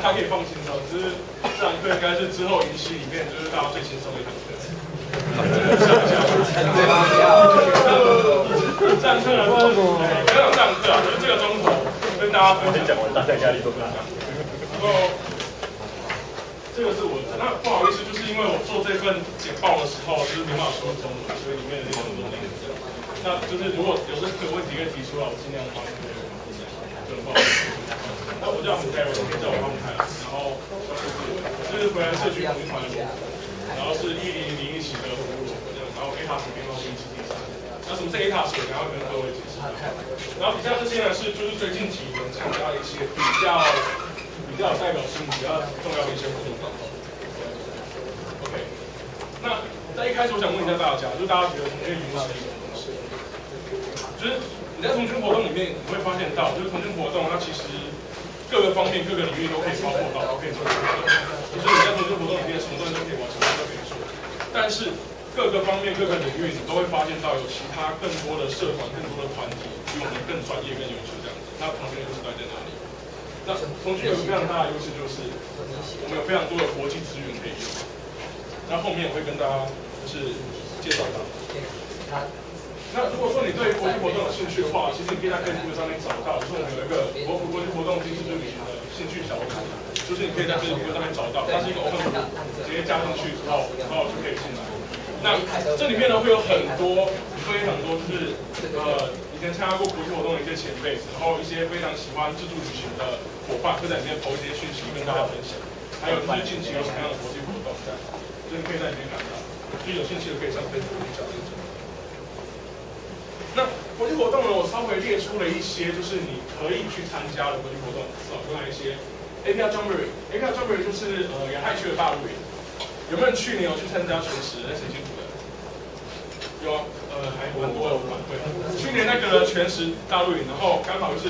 他可以放轻松，就是这堂课应该是之后仪式里面就是大家最轻松的一堂课。这堂课呢，不要讲这堂课啊，就是这个钟头跟大家分享。讲完，大家压力都不大。然后这个是我的，那不好意思，就是因为我做这份简报的时候就是没办法说中文，所以里面有很多内容。那就是如果有任何问题可以提出来，我尽量帮各位就不好意思。那我叫洪泰荣，可以叫我洪泰，然后就是回来社区同一团的，然后是1001期的服务，然后 A 塔水编号是1743。那什么是 A 塔水？然后跟各位解释。然后底下这些呢是就是最近几年参加一些比较有代表性、比较重要的一些活动。OK， 那在一开始我想问一下大家，就是大家觉得同学营是什么东西？就是你在同学活动里面，你会发现到，就是同学活动它其实各个方面、各个领域都可以包括到，都可以做到。就是你在同学活动里面什么东西都可以完成，都可以做。但是各个方面、各个领域，你都会发现到有其他更多的社团、更多的团体比我们更专业、更优秀这样子。那同学优势在哪里？那同学有个非常大的优势就是，我们有非常多的国际资源可以用。那后面我会跟大家就是介绍到。那如果说你对国际活动有兴趣的话，其实你可以在 Facebook 上面找到，就是我们有一个国际活动经济之旅的兴趣小组，就是你可以在 Facebook 上面找到，它是一个 open group， 直接加进去之后，然后就可以进来。那这里面呢会有非常多，就是以前参加过国际活动的一些前辈，然后一些非常喜欢自助旅行的伙伴会在里面投一些讯息跟大家分享，还有就是近期有什么样的国际活动这样，所以你可以在里面看到，所以有兴趣的可以上 Facebook 去找一找。那国际活动呢，我稍微列出了一些就是你可以去参加的国际活动，有哪一些 ？APR Jamboree，APR Jamboree 就是亚太区的大陆营。有没有人去年有去参加全时？那谁辛苦的？有啊，还蛮多的，对。去年那个全时大陆营，然后刚好就是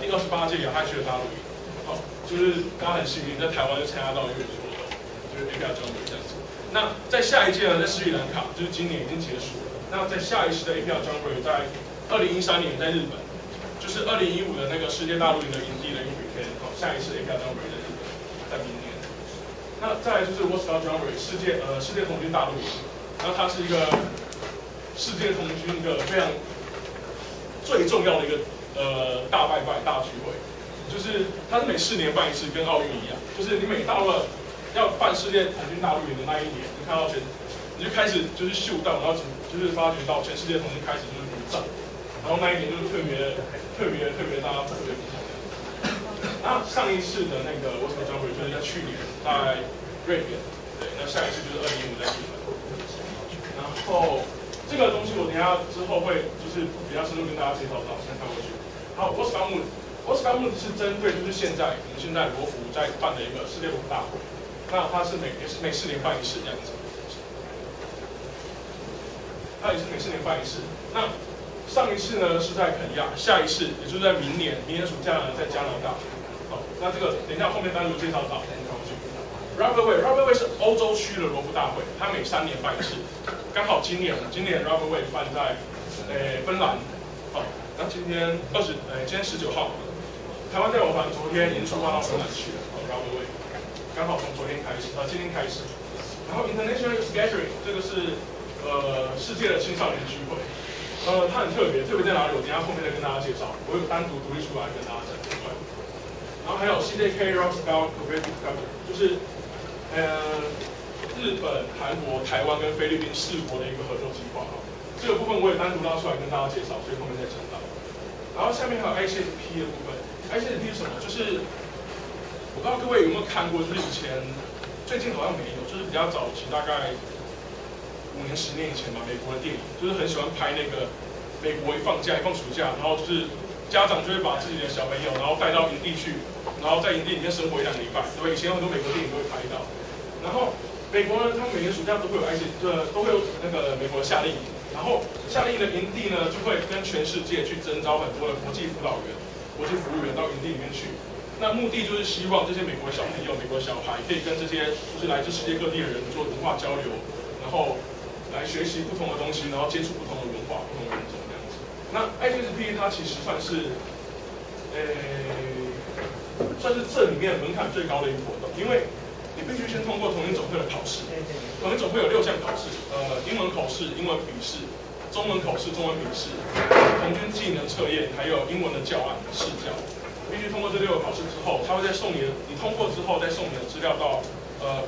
第28届亚太区的大陆营，好，就是大家很幸运在台湾就参加到一个活动，就是 APR Jamboree 这样子。那在下一届呢，在斯里兰卡，就是今年已经结束了。那在下一次的 APR Jamboree 在2013年在日本，就是2015的那个世界大陆营的营地的一个比赛，好，下一次 APR Jamboree 在日本，在明年。那再来就是 Warsaw Jamboree 世界童军大陆营，然后它是一个世界童军的非常最重要的一个大拜拜大聚会，就是它是每4年办一次，跟奥运一样，就是你每到了要办世界童军大陆营的那一年，你看到你就开始就是嗅到，然后就是发觉到全世界童军开始就是鼓掌，然后那一年就是特别大家特别不同。那上一次的那个 Warsaw Jamboree 就是在去年在瑞典，对，那下一次就是2015在日本。然后这个东西我等一下之后会就是比较深入跟大家介绍到，先看过去。好 ，Warsaw Jamboree是针对就是我们现在罗浮在办的一个世界罗浮大会，那它是也是每4年办一次这样子。它也是每4年办一次。那上一次呢是在肯亚，下一次也就是在明年暑假呢在加拿大。好，那这个等一下后面单独介绍到。Rubberway 是欧洲区的罗浮大会，它每3年办一次。刚好今年 Rubberway 办在芬兰。好，那今天19号，台湾代表团昨天已经出发到芬兰去了。Rubberway 刚好从昨天开始，今天开始。然后 International Youth Gathering 这个是世界的青少年聚会，它很特别在哪里？我等一下后面再跟大家介绍，我有单独独立出来跟大家讲出来。然后还有 CJK Rock Scout Cooperative Club， 就是日本、韩国、台湾跟菲律宾4国的一个合作计划。这个部分我也单独拉出来跟大家介绍，所以后面再讲到。然后下面还有 ICSP 的部分 ，ICSP 是什么？就是我不知道各位有没有看过，就是以前最近好像没有，就是比较早期，大概5年、10年以前吧，美国的电影就是很喜欢拍那个美国一放暑假，然后就是家长就会把自己的小朋友，然后带到营地去，然后在营地里面生活1、2个礼拜，对吧？以前有很多美国电影都会拍到。然后美国呢，他们每年暑假都会有都会有那个美国的夏令营，然后夏令营的营地呢，就会跟全世界去征召很多的国际辅导员、国际服务员到营地里面去。那目的就是希望这些美国小朋友、美国小孩可以跟这些就是来自世界各地的人做文化交流，然后来学习不同的东西，然后接触不同的文化、不同的人种这样子。那 ICSP 它其实算是，算是这里面门槛最高的一个活动，因为你必须先通过统英总会的考试。统英总会有6项考试，英文口试、英文笔试、中文口试、中文笔试、童军技能测验，还有英文的教案试教。必须通过这6个考试之后，他会再送你通过之后再送你的资料到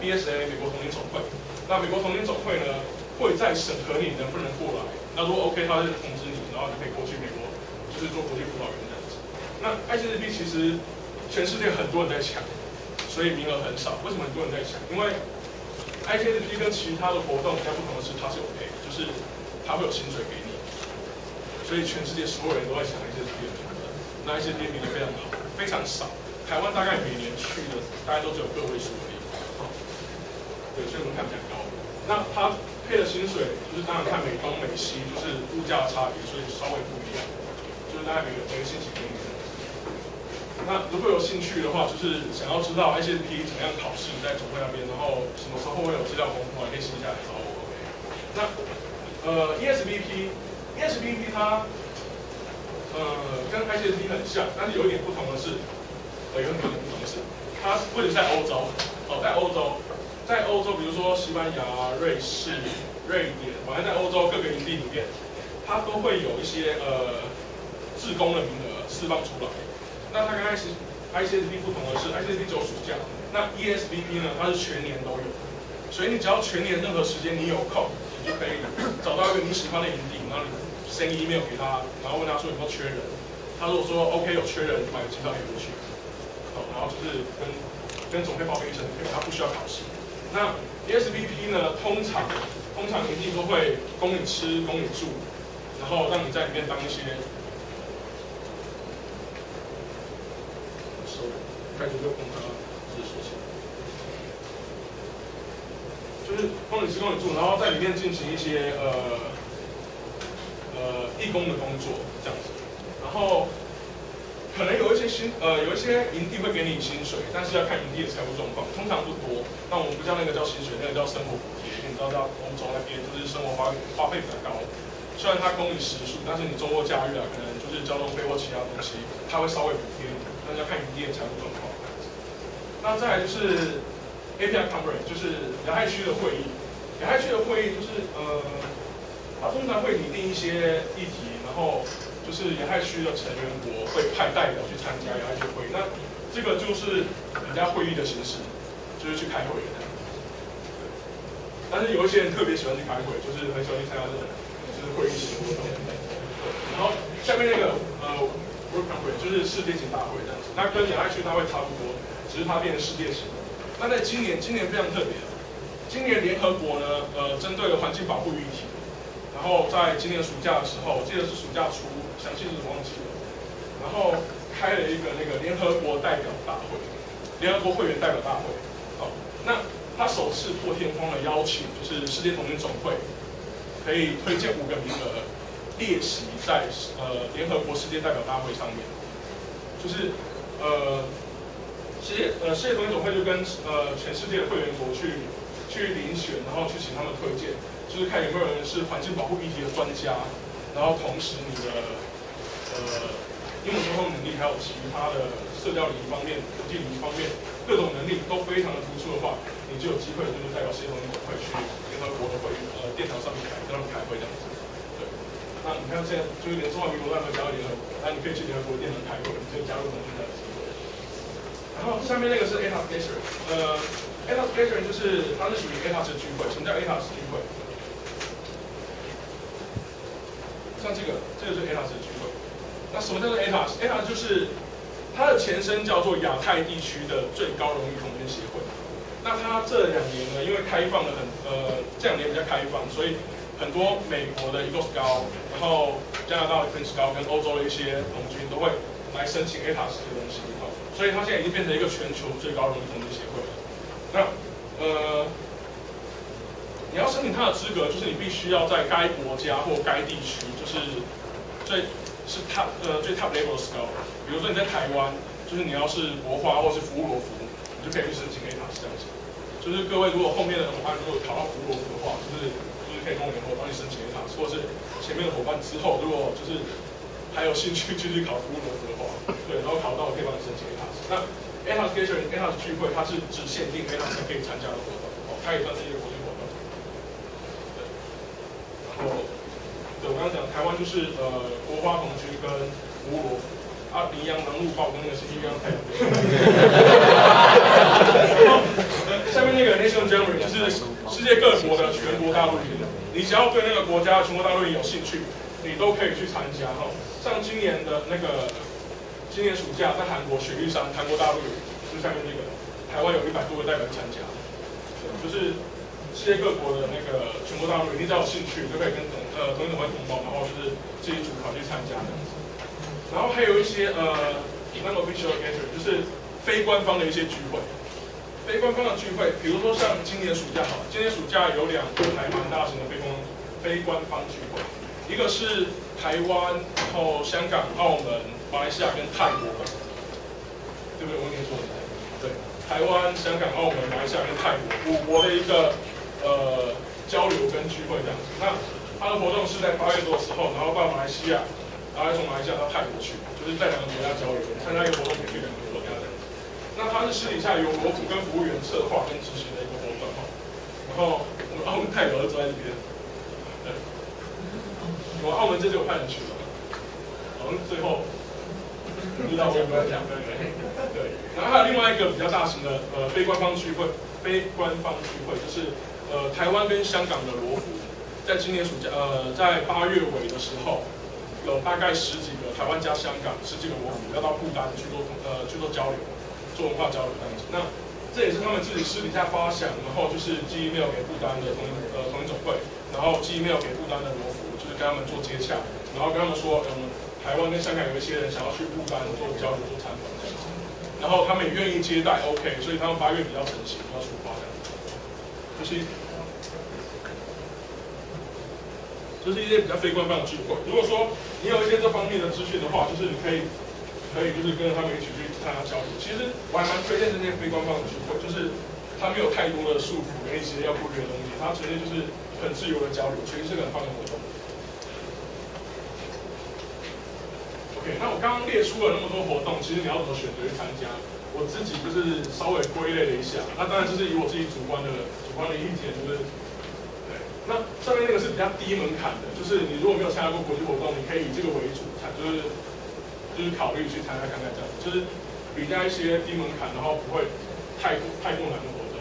BSA 美国童军总会。那美国童军总会呢会再审核你能不能过来。那如果 OK， 他会通知你，然后你可以过去美国，就是做国际辅导员这样子。那 ICSP 其实全世界很多人在抢，所以名额很少。为什么很多人在抢？因为 ICSP 跟其他的活动比较不同的是，它是有pay，就是它会有薪水给你，所以全世界所有人都在抢 ICSP 的名额。那 ICSP 名额非常好，非常少。台湾大概每年去的大概都只有个位数而已。对，所以门槛比较高。那它配的薪水就是当然看美东美西，就是物价的差别，所以稍微不一样。就是大概每个星期给你的。那如果有兴趣的话，就是想要知道 ICSP 怎么样考试，在总会那边，然后什么时候会有资料公布，可以私下来找我。那ESBP 它跟 ICSP 很像，但是有一点不同的是，它或者在欧洲，在欧洲，比如说西班牙、瑞士、瑞典，反正在欧洲各个营地里面，它都会有一些志工的名额释放出来。那它跟 ICSP 不同的是 ，ICSP 只有暑假，那 ESBP 呢，它是全年都有，所以你只要全年任何时间你有空，你就可以找到一个你喜欢的营地，然后你 send email 给他，然后问他说有没有缺人。他如果说 OK 有缺人，买机票也过去。然后就是跟总会报备一声，他不需要考试。那 ESBP 呢，通常营地都会供你吃、供你住，然后让你在里面当一些开始就供他自己说起，就是供你吃、供你住，然后在里面进行一些义工的工作这样子，然后。可能有一些营地会给你薪水，但是要看营地的财务状况，通常不多。那我们不叫那个叫薪水，那个叫生活补贴。你知道在欧洲那边就是生活花费比较高，虽然它供你食宿，但是你周末假日啊，可能就是交通费或其他东西，它会稍微补贴你，但是要看营地的财务状况。那再来就是 API Conference， 就是亚太区的会议。亚太区的会议就是它通常会拟定一些议题，然后。就是亚太区的成员国会派代表去参加亚太区会议，那这个就是人家会议的形式，就是去开会的。但是有一些人特别喜欢去开会，就是很喜欢去参加这种就是会议型活动。然后下面那个World Conference 就是世界型大会这样子，那跟亚太区大会差不多，只是它变成世界型。那在今年非常特别，今年联合国呢针对了环境保护议题。然后在今年暑假的时候，我记得是暑假初，详细日子忘记了。然后开了一个那个联合国代表大会，联合国会员代表大会。好，那他首次破天荒的邀请，就是世界童军总会，可以推荐5个名额列席在联合国世界代表大会上面。就是世界童军总会就跟全世界的会员国去遴选，然后去请他们推荐。就是看有没有人是环境保护议题的专家，然后同时你的英文沟通能力，还有其他的社交礼仪方面、国际礼仪方面各种能力都非常的突出的话，你就有机会就是代表世界童军总会去联合国的殿堂上面跟他们开会这样子。对，那你看现在就是连中华民国都还没加入联合国，那你可以去联合国殿堂开会，你就加入童军的机会。然后下面那个是 ATAS Gathering，ATAS Gathering 就是它是属于 ATAS 的聚会，什么叫 ATAS 聚会？像这个就是 ATAS 的聚会。那什么叫做 ATAS？ATAS 就是它的前身叫做亚太地区的最高荣誉童军协会。那它这2年呢，因为开放了这2年比较开放，所以很多美国的 Eagle Scout， 然后加拿大的 Queen Scout 跟欧洲的一些童军都会来申请 ATAS 这个东西。所以它现在已经变成一个全球最高荣誉童军协会了。那你要申请它的资格，就是你必须要在该国家或该地区，就是最 top level 的 scout。比如说你在台湾，就是你要是国花或是服务罗服，你就可以去申请 ATAS 这样子。就是各位如果后面的伙伴如果考到服务罗服的话，就是可以跟我联络，帮你申请 ATAS， 或者是前面的伙伴之后如果就是还有兴趣继续考服务罗服的话，对，然后考到可以帮你申请 ATAS。那 ATAS Gathering、ATAS 聚会，它是只限定 ATAS 才可以参加的活动，它也算是一个国际活动。对，然后，对我刚刚讲，台湾就是国花童军跟吴罗。羚羊、狼鹿、豹跟那个是一样太阳。然后下面那个 National Jamboree 就是世界各国的全国大陆营，你只要对那个国家全国大陆营有兴趣，你都可以去参加哈。像今年的那个今年暑假在韩国雪玉山韩国大陆营，就是下面这个台湾有100多个代表参加，就是世界各国的那个全国大陆营，你只要有兴趣，就可以跟同一总会同胞，然后就是自己组团去参加这样子。然后还有一些non-official gathering， 就是非官方的一些聚会。非官方的聚会，比如说像今年暑假好了，今年暑假有2个还蛮大型的非官方聚会，一个是台湾，然后香港、澳门、马来西亚跟泰国，对不对？我跟你说，对，台湾、香港、澳门、马来西亚跟泰国5国的一个交流跟聚会这样子。那它的活动是在8月多的时候，然后到马来西亚。然后从马来西亚到泰国去，就是在2个国家交流，参加一个活动可以去2个国家这样子。那它是私底下由罗府跟服务员策划跟执行的一个活动哈。然后我们澳门代表就坐在这边，对，我澳门这次有派人去了，好像最后遇到我不要讲，对。然后还有另外一个比较大型的非官方聚会，就是台湾跟香港的罗府，在今年暑假在8月尾的时候。有大概10几个台湾加香港10几个罗府要到不丹去做交流，做文化交流这样子。那这也是他们自己私底下发想，然后就是寄 email 给不丹的同一总会，然后寄 email 给不丹的罗府，就是跟他们做接洽，然后跟他们说，台湾跟香港有一些人想要去不丹做交流、做参访这样子，然后他们也愿意接待 ，OK， 所以他们8月比较成型，要出发这样子，就是一些比较非官方的聚会。如果说你有一些这方面的资讯的话，就是你可以就是跟着他们一起去参加交流。其实我还蛮推荐这些非官方的聚会，就是它没有太多的束缚跟一些要顾虑的东西，它纯粹就是很自由的交流，其实是个很棒的活动。OK， 那我刚刚列出了那么多活动，其实你要怎么选择去参加？我自己就是稍微归类了一下，那当然就是以我自己主观的意见，就是。那上面那个是比较低门槛的，就是你如果没有参加过国际活动，你可以以这个为主，就是考虑去参加看看这样，就是比较一些低门槛，然后不会太过难的活动。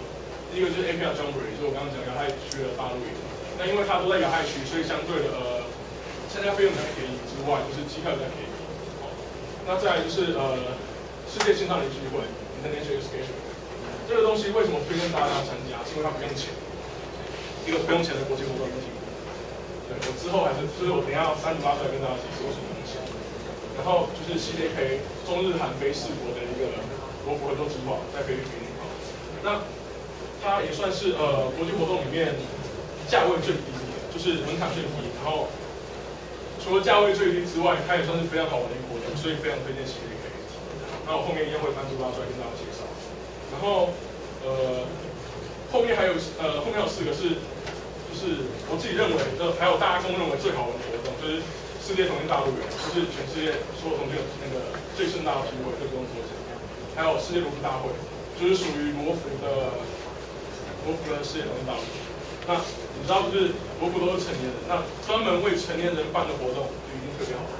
第一个就是 APR Jamboree， 就是我刚刚讲亚太区的大陆营。那因为它都在亚太区，所以相对的参加费用比较便宜之外，就是机票比较便宜。那再来就是世界青少年聚会 International Education， 这个东西为什么推荐大家参加？是因为它不用钱。一个不用钱的国际活动题目，对我之后就是我等一下38岁跟大家解释为什么不用钱。然后就是 CDK 中日韩非4国的一个罗浮合作计划，在菲律宾。那它也算是国际活动里面价位最低的，就是门槛最低。然后除了价位最低之外，它也算是非常好玩的一个活动，所以非常推荐 CDK。那我后面一样会单独拉出来跟大家介绍。然后后面还有4个就是我自己认为还有大家公认为最好玩的活动，就是世界童军大陆营，就是全世界所有童军那个最盛大的聚会，就不用说讲。还有世界罗浮大会，就是属于罗浮的世界童军大陆营。那你知道，就是罗浮都是成年人，那专门为成年人办的活动就一定特别好玩。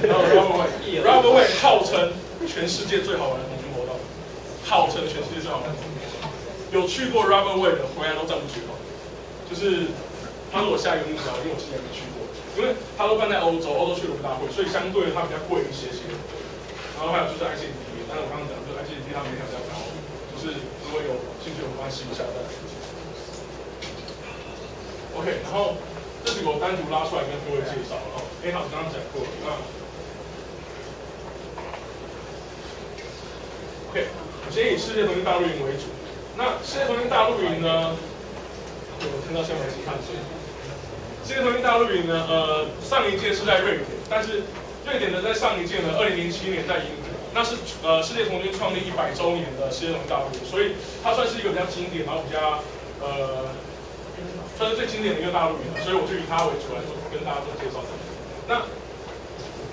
然后 Rubber Way 号称全世界最好玩的童军活动，号称全世界最好玩的童军活动。有去过 Rubber Way 的回来都赞不绝口，就是他是我下一个目标，因为我之前没去过，因为他都办在欧洲去罗浮大会，所以相对的它比较贵一些。然后还有就是 ICT， 但是我刚刚讲就是 ICT 它门槛比较高，就是如果有兴趣的伙伴试一下再来。OK， 然后这几个我单独拉出来跟各位介绍了。好，刚刚讲过了。那 OK， 我先以世界童军大陆营为主。那世界童军大陆营呢？我看到下面是看谁？世界童军大陆营呢？上一届是在瑞典，但是瑞典的在上一届呢，2007年在英国，那是世界童军创立100周年的世界童军大陆营，所以它算是一个比较经典，然后比较算是最经典的一个大陆营，所以我就以它为主来跟大家做介绍。那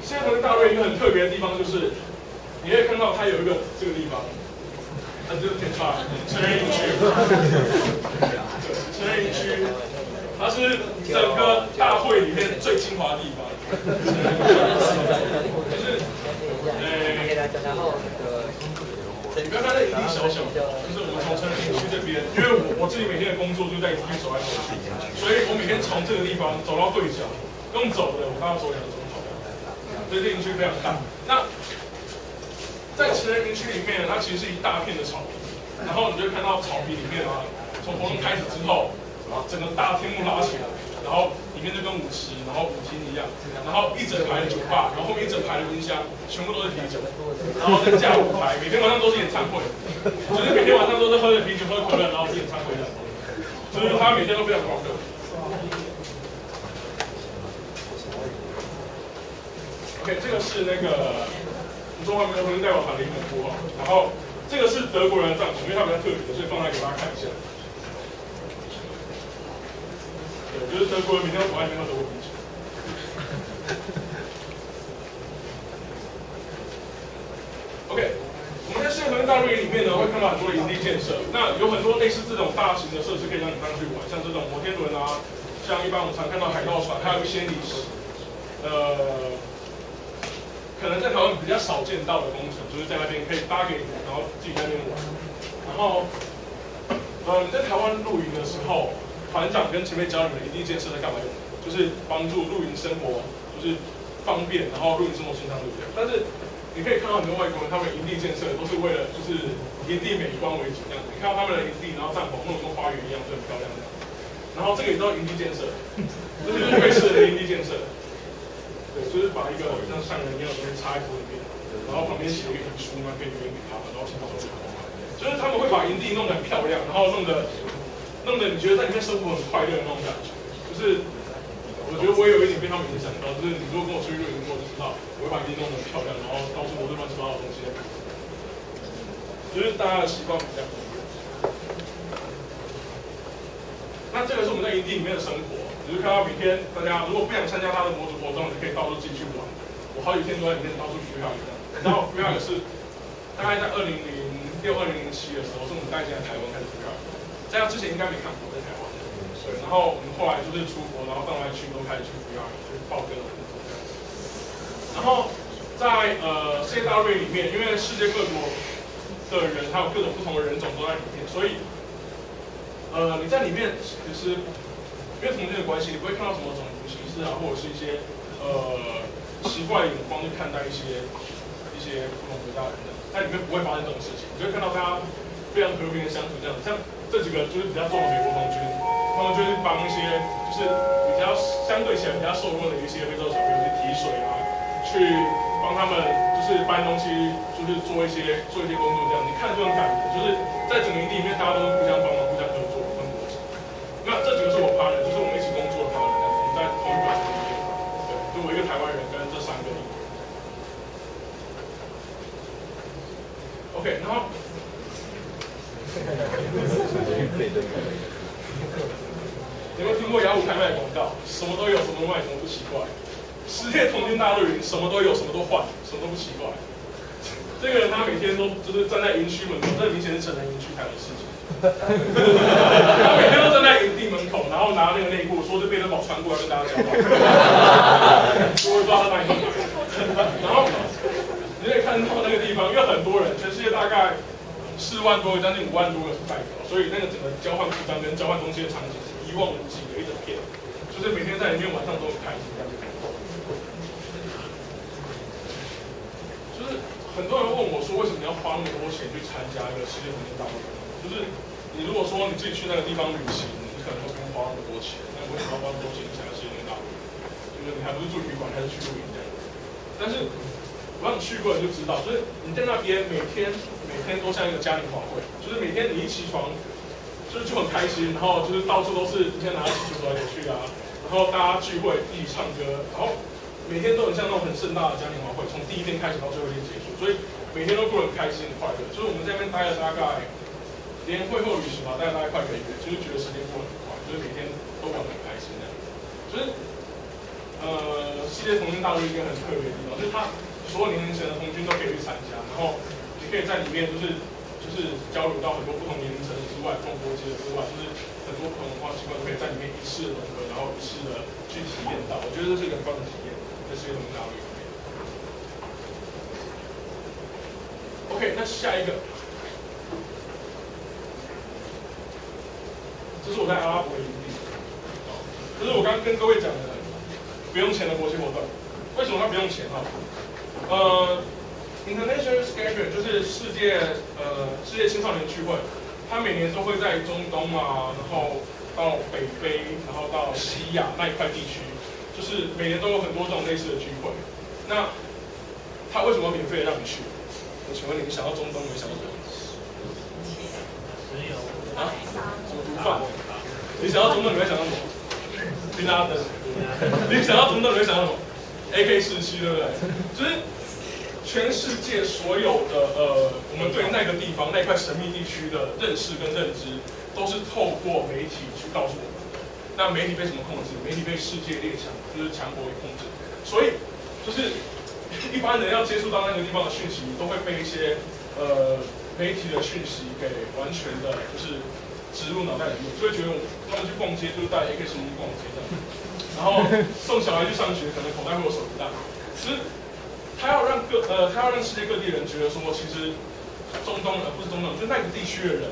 现在大瑞一个很特别的地方就是，你可以看到它有一个这个地方，它就是天差成人营区，成人营区，它是整个大会里面最精华的地方，就是，你不要看那营地小小的，就是我们从成人营区这边，因为我自己每天的工作就在营区走来走去，所以我每天从这个地方走到对角，用走的我大概走2个钟头，所以这营区非常大。那在成人营区里面，它其实是一大片的草皮，然后你就看到草皮里面啊，从活动开始之后，整个大天幕拉起来，然后里面就跟舞池，然后舞厅一样，然后一整排的酒吧，然后后面一整排的音箱，全部都是啤酒，然后再架舞台，每天晚上都是演唱会，就是每天晚上都是喝着啤酒、喝可乐，然后是演唱会的，就是他每天都非常狂热。OK， 这个是那个中华民国同性代表团的一本书哈，然后这个是德国人的帐篷，因为它比较特别，所以放在给大家看一下。对，就是德国人每天都躲在里面喝德国啤酒。OK， 我们在世界和平大陆营里面呢，会看到很多的营地建设，那有很多类似这种大型的设施可以让你上去玩，像这种摩天轮啊，像一般我们常看到海盗船，还有一些历史，可能在台湾比较少见到的工程，就是在那边可以搭给你，然后自己在那边玩。然后，你在台湾露营的时候，团长跟前辈教你们营地建设在干嘛用？就是帮助露营生活，就是方便，然后露营生活顺畅，对不对？但是你可以看到很多外国人，他们营地建设都是为了就是营地美观为主这样子。你看到他们的营地，然后帐篷弄得跟花园一样，就很漂亮这样。然后这个也叫营地建设，这就是瑞士的营地建设。对，就是把一个像上人一样的东西插在头里面，然后旁边写一个遗书嘛，可以捐给他们，然后请他们去好。就是他们会把营地弄得很漂亮，然后弄得你觉得在里面生活很快乐的那种感觉。就是我觉得我也有一点被他们影响到，就是你如果跟我出去露营过就知道，我会把营地弄得很漂亮，然后到处都是乱七八糟的东西。就是大家的习惯不一样。那这个是我们在营地里面的生活。你就看到每天大家如果不想参加他的模组活动，你可以到处自己去玩。我好几天都在里面到处free hug这样。然后free hug是大概在2006、2007的时候，是我们带进来台湾开始free hug。在那之前应该没看过在台湾。对，然后我们后来就是出国，然后到哪里去都开始去free hug，去报跟我们这样。然后在世界大陆里面，因为世界各国的人还有各种不同的人种都在里面，所以你在里面其实。因为同性的关系，你不会看到什么种族歧视啊，或者是一些奇怪的眼光去看待一些不同国家的人的，在里面不会发生这种事情，你就会看到大家非常和平的相处这样子。像这几个就是比较重的美国童军，他们就是帮一些就是比较相对起来比较受弱的一些非洲小朋友去提水啊，去帮他们就是搬东西，就是做一些工作这样。你看这种感觉，就是在整个营地里面大家都互相帮忙、互相合作。那这几个是我partner，就是我们一起工作的台湾人，我们在同一个团里面，对，就我一个台湾人跟这3个。OK， 然后，有没有听过雅虎开卖的广告？什么都有，什么都卖，什么不奇怪。世界同军大陆营，什么都有，什么都换，什么都不奇怪。这个人他每天都就是站在营区门口，这明显是成人营区才有的事情。他每天都站在营地门口，然后拿那个内裤，说是贝德堡穿过来跟大家交换。我也不知道他哪里买。然后你可以看到那个地方，因为很多人，全世界大概4万多个，将近5万多个是代表，所以那个整个交换服装跟交换东西的场景是一望无际的一整片，就是每天在里面晚上都很开心。就是很多人问我说，为什么要花那么多钱去参加一个世界同性大会？就是你如果说你自己去那个地方旅行，你可能都不用花那么多钱，那为什么要花那么多钱去参加世界同性大会？就是你还不是住旅馆，还是去露营这样。但是我让你去过你就知道，就是你在那边每天都像一个嘉年华会，就是每天你一起床就很开心，然后就是到处都是你现在拿着气球走来走去啊，然后大家聚会一起唱歌，然后每天都很像那种很盛大的嘉年华会，从第一天开始到最后一天结束，所以每天都过得很开心很快乐。就是我们在那边待了大概连会后旅行嘛，待了大概快1个月，就是觉得时间过得很快，就是每天都玩得很开心这样。就是世界童军大会一个很特别的地方，就是它所有年龄层的童军都可以去参加，然后你可以在里面就是交流到很多不同年龄层之外，不同国籍的之外，就是很多不同文化习惯都可以在里面一次的融合，然后一次的去体验到。我觉得这是一个很棒的体验，在世界童军大会里面。OK， 那下一个，这是我在阿拉伯的营地，这是我刚刚跟各位讲的不用钱的国际活动。为什么它不用钱啊？International Gathering 就是世界青少年聚会，它每年都会在中东啊，然后到北非，然后到西亚那一块地区，就是每年都有很多这种类似的聚会。那它为什么免费让你去？我请问你想到中东，你会想到什么？石油啊？什么毒贩？你想到中东，你会想到什么？宾拉登。你想到中东，你会想到什么？AK-47，对不对？就是全世界所有的我们对那个地方那块神秘地区的认识跟认知，都是透过媒体去告诉我们的。那媒体被什么控制？媒体被世界列强，就是强国给控制。所以就是一般人要接触到那个地方的讯息，都会被一些媒体的讯息给完全的就是植入脑袋里面，就会觉得他们去逛街就是带 AK-15去逛街这样。然后送小孩去上学，可能口袋会有手榴弹。其实他要让世界各地人觉得说，其实不是中东，就那个地区的人，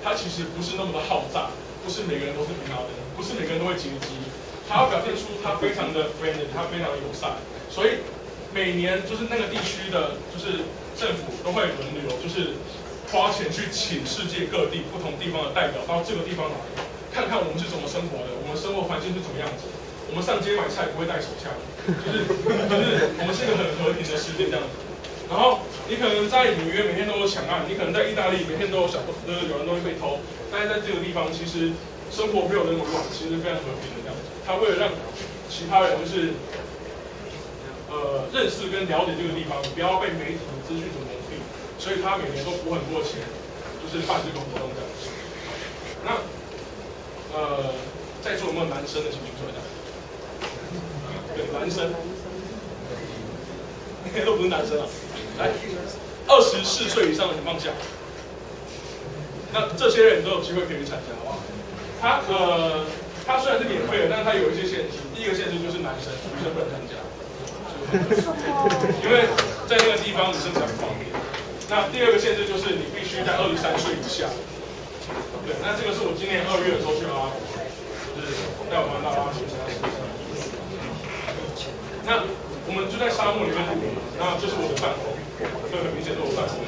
他其实不是那么的好战，不是每个人都是平等的，不是每个人都会劫机。他要表现出他非常的 friendly， 他非常的友善。所以每年就是那个地区的，就是政府都会轮流，就是花钱去请世界各地不同地方的代表到这个地方来，看看我们是怎么生活的，我们生活环境是怎么样子。我们上街买菜不会带手枪，就是我们是一个很和平的世界这样子。然后你可能在纽约每天都有抢案，你可能在意大利每天都有有人东西被偷，但是在这个地方其实生活没有那么乱，其实非常和平的这样子。他为了让其他人就是认识跟了解这个地方，不要被媒体的资讯所蒙蔽，所以他每年都补很多钱，就是办这个活动这样子。那在座有没有男生的请举手一下？对，男生，应该都不是男生啊。来，24岁以上的请放下。那这些人都有机会可以去参加，好不好？他虽然是免费的，但是他有一些限制。第一个限制就是男生，女生不能参加，因为在那个地方女生才不方便。那第二个限制就是你必须在23岁以下。对，那这个是我今年2月的时候去阿拉伯，就是带我们到阿拉伯去参加。那我们就在沙漠里面露营，那这是我的帐篷，这很明显是我帐篷。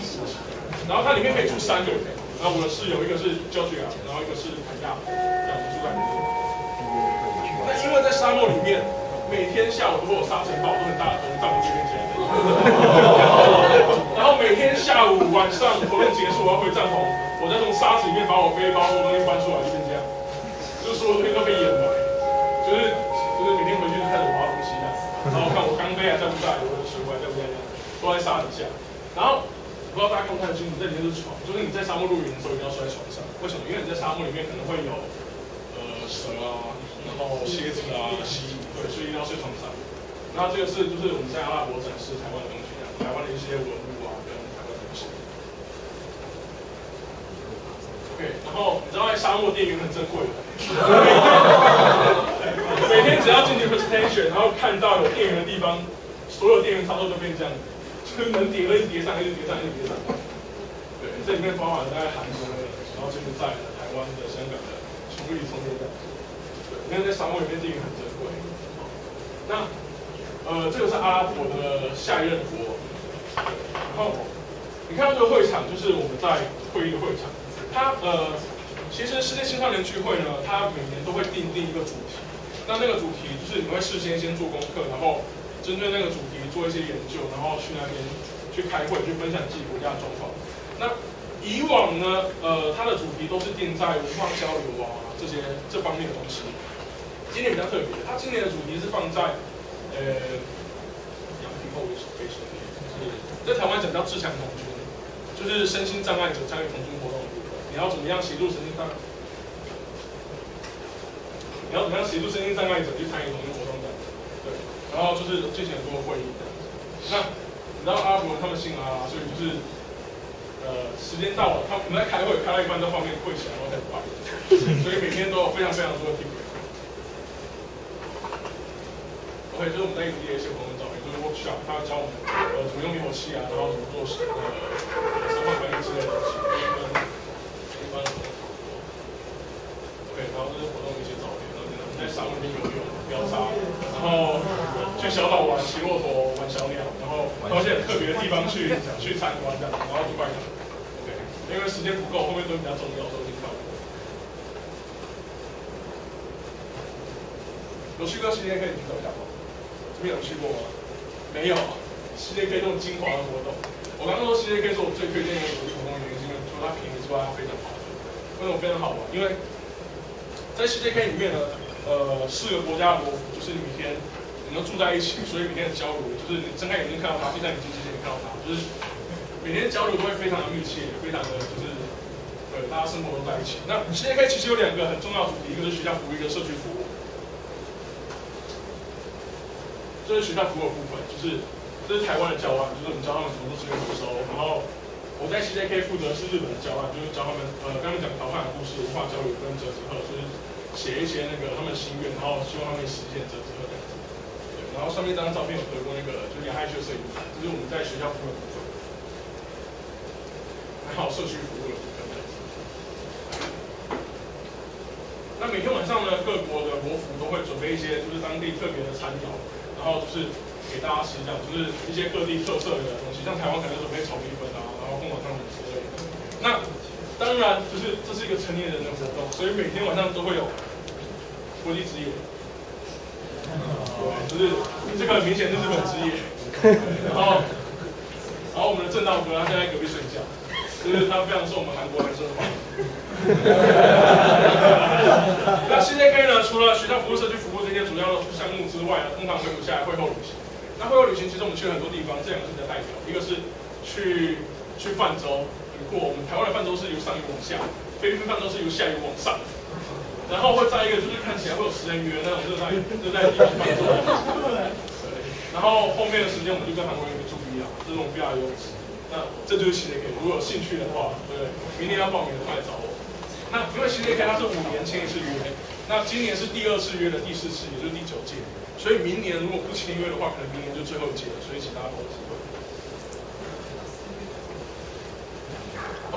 然后它里面可以住3个人，然后我的室友一个是Georgia，然后一个是凯亚，这样住在里面。那因为在沙漠里面，每天下午都会有沙尘暴，都很大的从帐篷这边进来。然后每天下午晚上活动结束，我要回帐篷，我再从沙子里面把我背包或东西搬出来，就变这样，就是所有东西都被掩埋，就是每天回去就开始挖东西这样。然后看我钢杯还在不在，我的水壶还在不在，都在沙底下。然后不知道大家看不看得清楚，这里面是床，就是你在沙漠露营的时候一定要睡在床上。为什么？因为你在沙漠里面可能会有蛇啊，然后蝎子啊、蜥蜴，对，所以一定要睡床上。然后这个是就是我们在阿拉伯展示台湾的东西啊，台湾的一些文物啊跟台湾的东西。OK， 然后你知道在沙漠电源很珍贵的。每天只要进去 presentation， 然后看到有电源的地方，所有电源差不多都变这样，就是能叠的一直叠上，一直叠上，一直叠上。对，这里面包含大概韩国的，然后柬埔寨的、台湾的、香港的，从里从这样。对，因为在沙漠里面电源很珍贵。那这个是阿拉伯的下一任国。然后你看到这个会场，就是我们在会议的会场。它其实世界青少年聚会呢，它每年都会定一个主题。那个主题就是你会事先做功课，然后针对那个主题做一些研究，然后去那边去开会，去分享自己国家的状况。那以往呢，它的主题都是定在文化交流啊这方面的东西。今年比较特别，它今年的主题是放在养皮后为首，就是在台湾讲叫自强童军，就是身心障碍者参与童军活动的部分。你要怎么样协助身心障碍？你要怎么样协助身心障碍者去参与童军活动的？对。然后就是进行很多会议。那你知道阿拉伯人他们信阿拉，所以就是时间到了，我们在开会，开到一半在后面跪起来，然后开始拜，所以每天都有非常非常多的 feedback。OK， 就是我们在营地的一些活动照片，就是 workshop， 他教我们怎么用灭火器啊，然后怎么做生化管理之类的东西，一般OK， 然后这是活动的一些照片，然后我们在沙漠里游泳、飙沙，然后去小岛玩骑骆驼、玩小鸟，然后到一些特别的地方去参观这样，然后就拜访。OK， 因为时间不够，后面都比较重要，所以我先跳过。有去过CDK可以举手一下吗？这边有去过吗？没有。CDK 这种精华的活动，我刚刚说 CDK 是我最推荐的一个活动的原因，是因为除了它便宜之外，它非常划算。为什么非常好玩？因为在 CDK 里面呢，4个国家的国服，就是你每天你们住在一起，所以每天的交流，就是你睁开眼睛看到他，闭上眼睛之前看到他，就是每天交流都会非常的密切，非常的就是大家生活都在一起。那 CDK 其实有2个很重要的主题，一个是学校服务，一个社区服务。这是学校服务的部分，这是台湾的教案，就是我们教他们怎么做资源回收。然后我在 CJK 负责是日本的教案，就是教他们跟他们讲逃犯的故事、文化交流跟折纸鹤，就是写一些他们的心愿，然后希望他们实现折纸鹤这样子。对，然后上面这张照片有得过就是亚太区摄影展，这是我们在学校服务的部分，还有社区服务的部分这样子。那每天晚上呢，各国的国服都会准备一些就是当地特别的餐肴。然后就是给大家吃这样，就是一些各地特色的东西，像台湾可能准备炒米粉啊，然后凤爪汤圆之类的。那当然就是这是一个成年人的活动，所以每天晚上都会有国际之夜。对，就是这个很明显是日本之夜。然后我们的正道哥他现在在隔壁睡觉，就是他非常受我们韩国男生的欢迎。那 CJK 呢，除了学校服务、社区服务这些主要的项目之外呢，通常会留下来会后旅行。那会后旅行其实我们去了很多地方，这2个是你的代表，一个是去泛舟，很酷。我们台湾的泛舟是由上游往下，菲律宾泛舟是由下游往上。然后会在一个就是看起来会有10人鱼的那种热带地方泛舟。对。然后后面的时间我们就跟韩国人去住 VR， 这种 VR 游泳池。那这就是 CJK， 如果有兴趣的话，对，明天要报名的快来找我。那因为 CJK 它是5年签一次约，那今年是第2次约的第4次，也就是第9届，所以明年如果不签约的话，可能明年就最后一届了，所以请大家把握机会。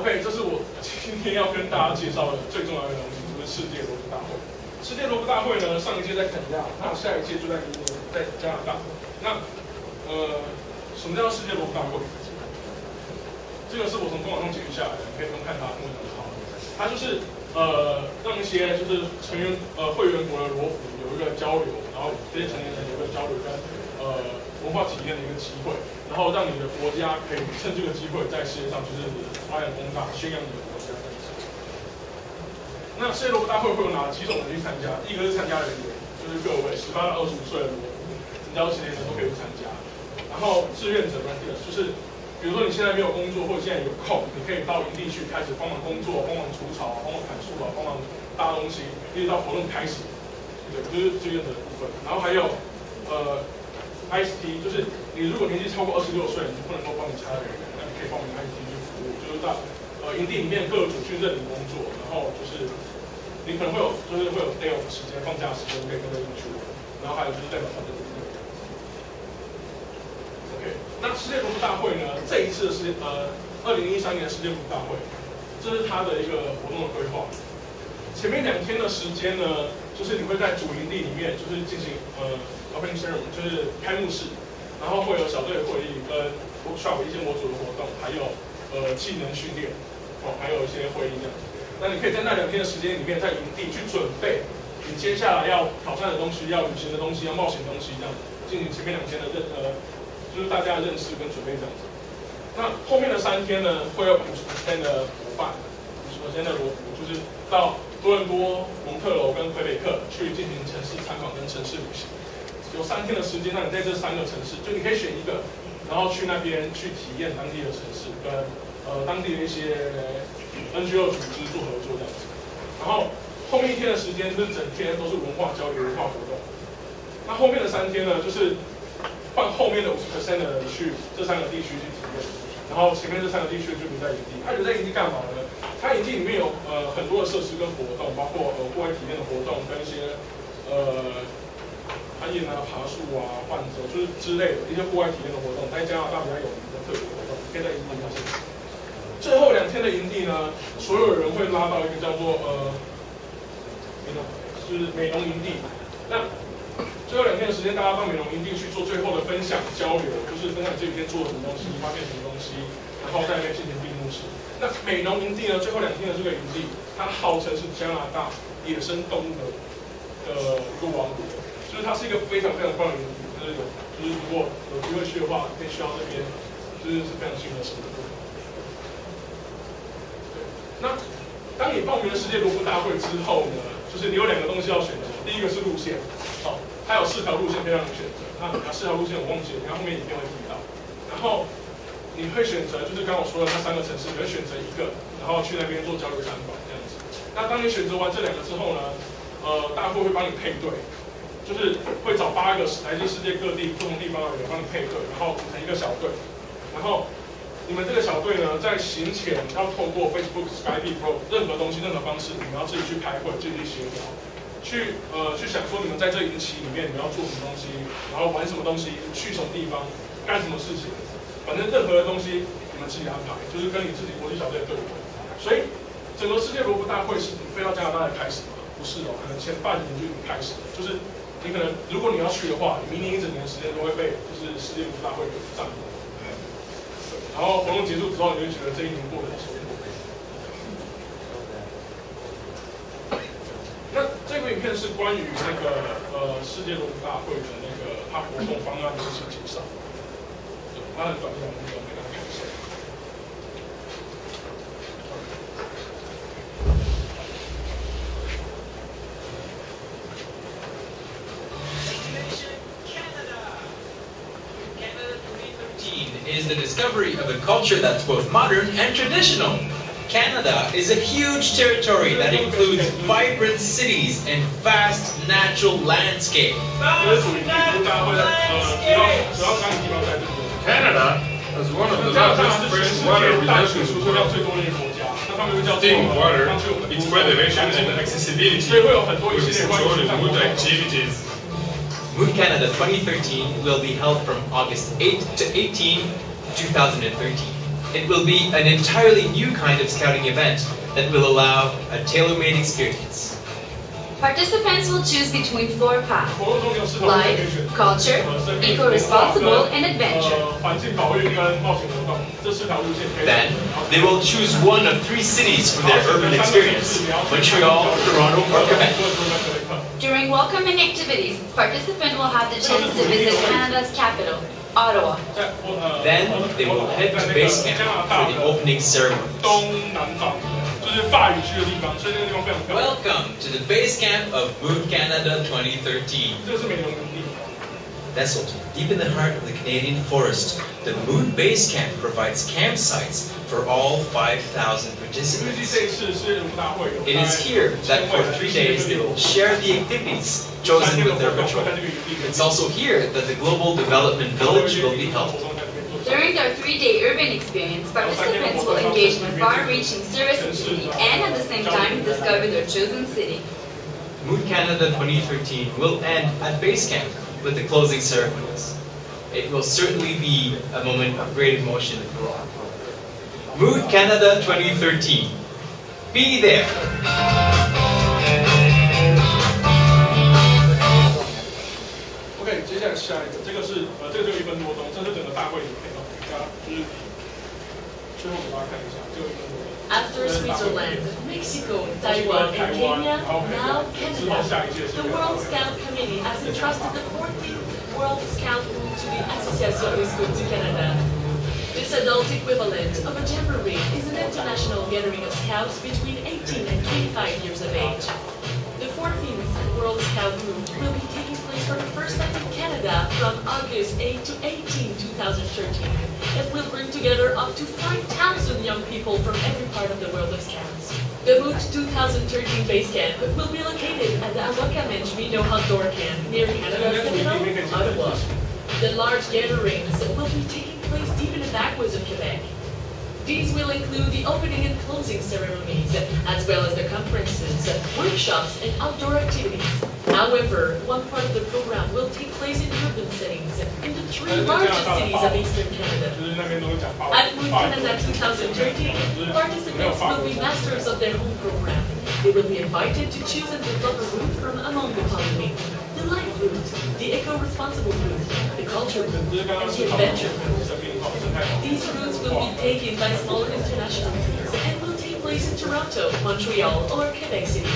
OK， 这是我今天要跟大家介绍的最重要的东西，就是世界罗浮大会。世界罗浮大会呢，上一届在肯亚，那下一届就在加拿大。那什么叫世界罗浮大会？这个是我从官网上解读下来的，你可以不用看它，跟我讲就好了。它就是让一些就是成员会员国的罗浮有一个交流，然后这些成年人有一个交流跟文化体验的一个机会，然后让你的国家可以趁这个机会在世界上就是发扬光大，宣扬你的国家这样子。那世界罗浮大会会有哪几种人去参加？第一个是参加人员，就是各位18到25岁的罗浮，只要成年人都可以去参加。然后志愿者呢，就是。比如说你现在没有工作，或者现在有空，你可以到营地去开始帮忙工作，帮忙除草，帮忙砍树啊，帮忙搭东西，一直到活动开始。对，就是志愿者的部分。然后还有IST， 就是你如果年纪超过26岁，你就不能够帮你其他人员，那你可以报名 IST 去服务，就是到营地里面各组去认领工作，然后就是你可能会有day off 时间，放假时间可以跟着进去。然后还有就是代表团队的部分。那世界罗浮大会呢？这一次的2013年的世界罗浮大会，这是它的一个活动的规划。前面2天的时间呢，就是你会在主营地里面，就是进行opening ceremony， 就是开幕式，然后会有小队会议跟 workshop 一些模组的活动，还有技能训练，还有一些会议这样子。那你可以在那2天的时间里面，在营地去准备你接下来要挑战的东西、要旅行的东西、要冒险的东西，这样进行前面2天的就是大家的认识跟准备这样子。那后面的3天呢，会有50%的伙伴，50%的罗浮，就是到多伦多、蒙特楼跟魁北克去进行城市参访跟城市旅行。有3天的时间，让你在这3个城市，就你可以选一个，然后去那边去体验当地的城市跟当地的一些 NGO 组织做合作这样子。然后后面1天的时间，就是整天都是文化交流、文化活动。那后面的3天呢，就是放后面的50% 的人去这3个地区去体验，然后前面这3个地区就留在营地。他留在营地干嘛呢？他营地里面有很多的设施跟活动，包括户外体验的活动跟一些攀岩啊、爬树啊、换舟就是之类的一些户外体验的活动，在加拿大比较有名的特别活动，可以在营地发现。最后2天的营地呢，所有人会拉到一个叫做就是美容营地。那最后2天的时间，大家到美容营地去做最后的分享交流，就是分享这几天做了什么东西，发现什么东西，然后在那边进行闭幕式。那美容营地呢，最后2天的这个营地，它号称是加拿大野生动物的一个王国，就是它是一个非常非常棒的营地，就是如果有机会去的话，可以去到那边，就是非常幸运的事。那当你报名了世界罗布大会之后呢，就是你有2个东西要选择，第一个是路线，它有4条路线可以让你选择。那4条路线我忘记了，然后后面影片会提到。然后你会选择，就是刚刚我说的那3个城市，你会选择一个，然后去那边做交流参访这样子。那当你选择完这2个之后呢，大会会帮你配对，就是会找8个来自世界各地不同地方的人帮你配对，然后组成一个小队，然后你们这个小队呢，在行前要透过 Facebook、Skype、Pro 任何东西、任何方式，你们要自己去开会、自己去协调，去想说你们在这营期里面你们要做什么东西，然后玩什么东西，去什么地方，干什么事情，反正任何的东西你们自己安排，就是跟你自己国际小队的队伍。所以整个世界罗布大会是你飞到加拿大才开始吗？不是哦，可能前半年就已经开始了，就是你可能如果你要去的话，你明年1整年的时间都会被就是世界罗布大会给占领。然后活动结束之后，你就觉得这1年过得很舒服。那这部影片是关于那个世界罗布大会的那个它活动方案的一些介绍，它很短，2分钟给大家看一下。Is the discovery of a culture that's both modern and traditional. Canada is a huge territory that includes vibrant cities and vast natural landscape. Canada is one of the largest freshwater resources in the world. Clean water, its preservation and accessibility, will be central in wood activities. Mood Canada 2013 will be held from August 8 to 18, 2013. It will be an entirely new kind of scouting event that will allow a tailor-made experience. Participants will choose between 4 paths: life, culture, eco-responsible, and adventure. Then, they will choose one of 3 cities for their urban experience: Montreal, Toronto, or Quebec. During welcoming activities, participants will have the chance to visit Canada's capital, Ottawa. Then, they will head to base camp for the opening ceremony. Welcome to the base camp of Mood Canada 2013. Nestled deep in the heart of the Canadian forest, the Mood Base Camp provides campsites for all 5,000 participants. It is here that for 3 days they will share the activities chosen with their patrol. It's also here that the Global Development Village will be held. During their 3-day urban experience, participants will engage in a far-reaching service activity and at the same time discover their chosen city. Mood Canada 2013 will end at base camp with the closing ceremonies. It will certainly be a moment of great emotion for all. Mood Canada 2013. Be there! OK， 接下来下一个，这个就1分多钟，这是整个大会里面的，大家就是最后给大家看一下，就1分多钟。After Switzerland, Mexico, Taiwan, and Kenya, now Canada. The World Scout Committee has entrusted the 14th World Scout Group to the Association des Scouts du Canada. This adult equivalent of a jamboree is an international gathering of scouts between 18 and 25 years of age. The 14th World Scout Group will be taking place for the first time in Canada from August 8 to 18, 2013. It will bring together up to 5,000 young people from every part of the world of Scouts. The Moot 2013 base camp will be located at the Awakamen Reno Outdoor Camp near Canada's capital, Ottawa. The large gatherings will be taking place deep in the backwoods of Quebec. These will include the opening and closing ceremonies, as well as the conferences, workshops, and outdoor activities. However, one part of the program will take place in urban settings in the 3 largest cities of Eastern Canada. At Moot Canada 2013, participants will be masters of their home program. They will be invited to choose and develop a route from among the following: the life route, the eco-responsible route, the culture route, and the adventure route. These routes will be taken by smaller international teams and will take place in Toronto, Montreal, or Quebec City.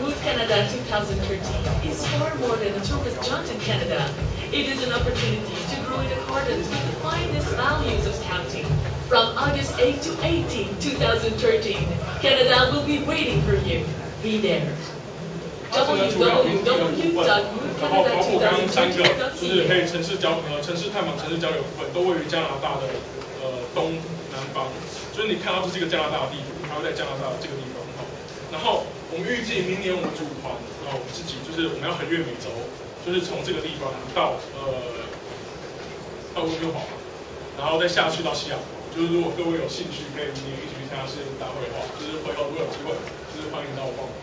Moot Canada 2013 is far more than a tourist jaunt in Canada. It is an opportunity to grow in accordance with the finest values of Scouting. From August 8 to 18, 2013, Canada will be waiting for you. Be there. 然后包括刚刚3个就是可以城市探访、城市交流部分，都位于加拿大的东南方。就是你看到这是一个加拿大的地图，它会在加拿大的这个地方。然后我们预计明年我们组团，我们自己就是我们要横越美洲，就是从这个地方到温哥华，然后再下去到西雅图。就是如果各位有兴趣，可以明年一起去参加世界大会的话，就是回头如果有机会，就是欢迎到我帮我们。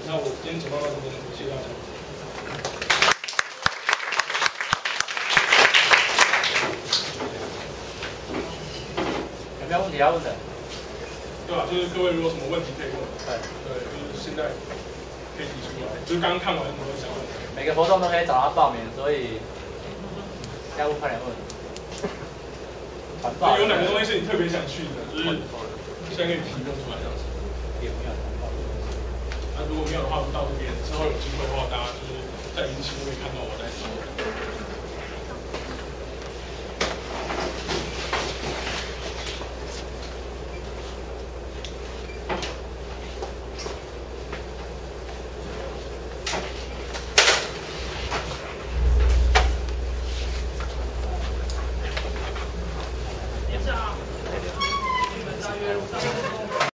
那我今天讲到这边，谢谢大家。有没有问题要问的？对吧？就是各位如果有什么问题可以问，对，就是现在可以提出来。就是刚刚看完有什么想问？每个活动都可以找他报名，所以要不快点问。有哪个东西是你特别想去的？就是现在可以提供出来这样子。有没有？如果没有的话，就到这边。之后有机会的话，大家就是在云期会看到我在提。等一下，你们大约5到10分钟。